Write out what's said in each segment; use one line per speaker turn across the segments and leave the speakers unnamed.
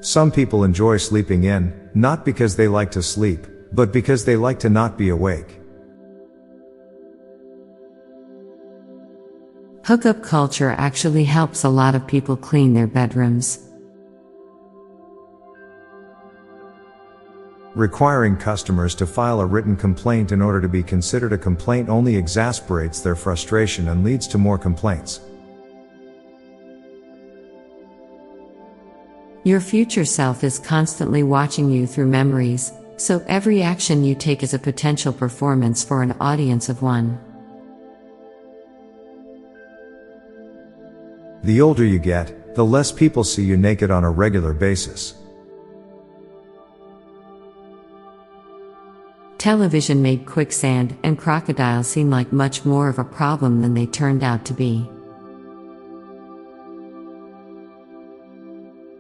Some people enjoy sleeping in, not because they like to sleep, but because they like to not be awake.
Hookup culture actually helps a lot of people clean their bedrooms.
Requiring customers to file a written complaint in order to be considered a complaint only exasperates their frustration and leads to more complaints.
Your future self is constantly watching you through memories, so every action you take is a potential performance for an audience of one.
The older you get, the less people see you naked on a regular basis.
Television made quicksand and crocodiles seem like much more of a problem than they turned out to be.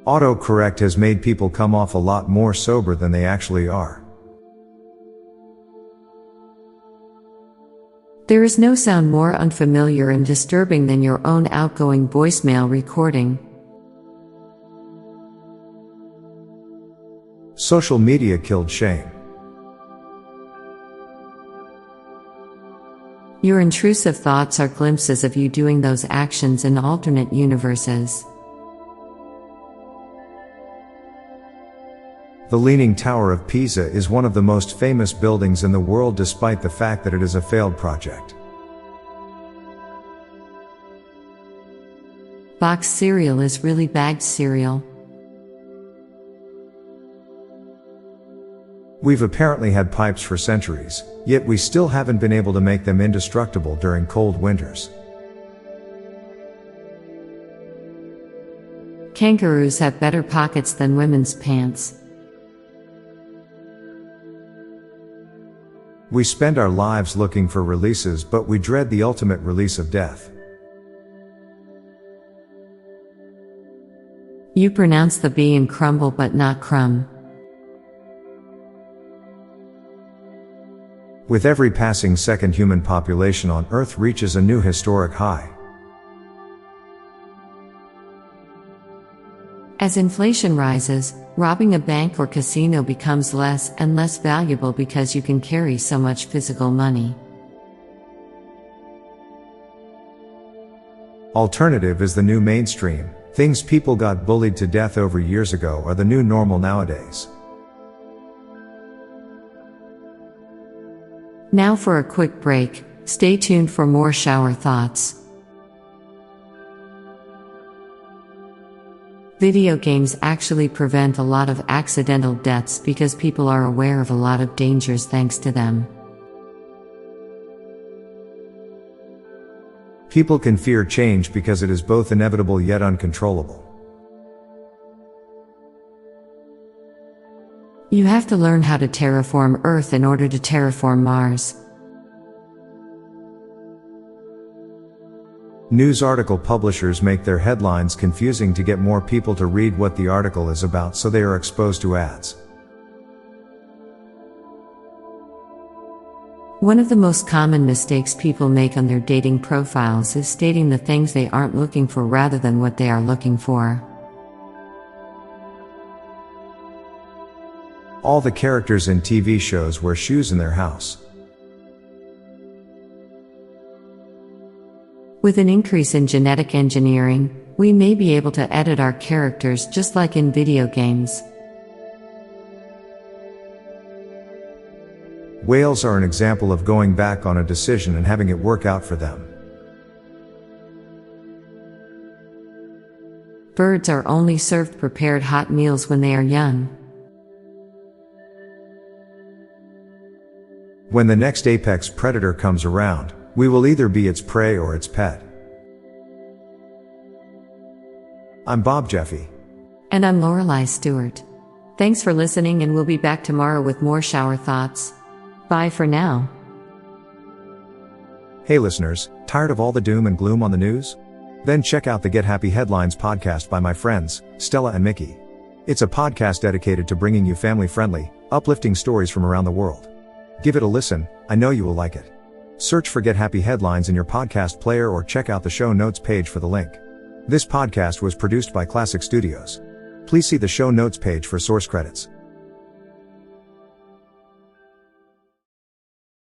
Autocorrect has made people come off a lot more sober than they actually are.
There is no sound more unfamiliar and disturbing than your own outgoing voicemail recording.
Social media killed shame.
Your intrusive thoughts are glimpses of you doing those actions in alternate universes.
The Leaning Tower of Pisa is one of the most famous buildings in the world despite the fact that it is a failed project.
Boxed cereal is really bagged cereal.
We've apparently had pipes for centuries, yet we still haven't been able to make them indestructible during cold winters.
Kangaroos have better pockets than women's pants.
We spend our lives looking for releases, but we dread the ultimate release of death.
You pronounce the B in crumble but not crumb.
With every passing second, human population on Earth reaches a new historic high.
As inflation rises, robbing a bank or casino becomes less and less valuable because you can carry so much physical money.
Alternative is the new mainstream. Things people got bullied to death over years ago are the new normal nowadays.
Now for a quick break, stay tuned for more shower thoughts. Video games actually prevent a lot of accidental deaths because people are aware of a lot of dangers thanks to them.
People can fear change because it is both inevitable yet uncontrollable.
You have to learn how to terraform Earth in order to terraform Mars.
News article publishers make their headlines confusing to get more people to read what the article is about, so they are exposed to ads.
One of the most common mistakes people make on their dating profiles is stating the things they aren't looking for rather than what they are looking for.
All the characters in TV shows wear shoes in their house.
With an increase in genetic engineering, we may be able to edit our characters just like in video games.
Whales are an example of going back on a decision and having it work out for them.
Birds are only served prepared hot meals when they are young.
When the next apex predator comes around, we will either be its prey or its pet. I'm Bob Jeffy.
And I'm Lorelei Stewart. Thanks for listening, and we'll be back tomorrow with more shower thoughts. Bye for now.
Hey listeners, tired of all the doom and gloom on the news? Then check out the Get Happy Headlines podcast by my friends, Stella and Mickey. It's a podcast dedicated to bringing you family-friendly, uplifting stories from around the world. Give it a listen, I know you will like it. Search for Get Happy Headlines in your podcast player or check out the show notes page for the link. This podcast was produced by Klassic Studios. Please see the show notes page for source credits.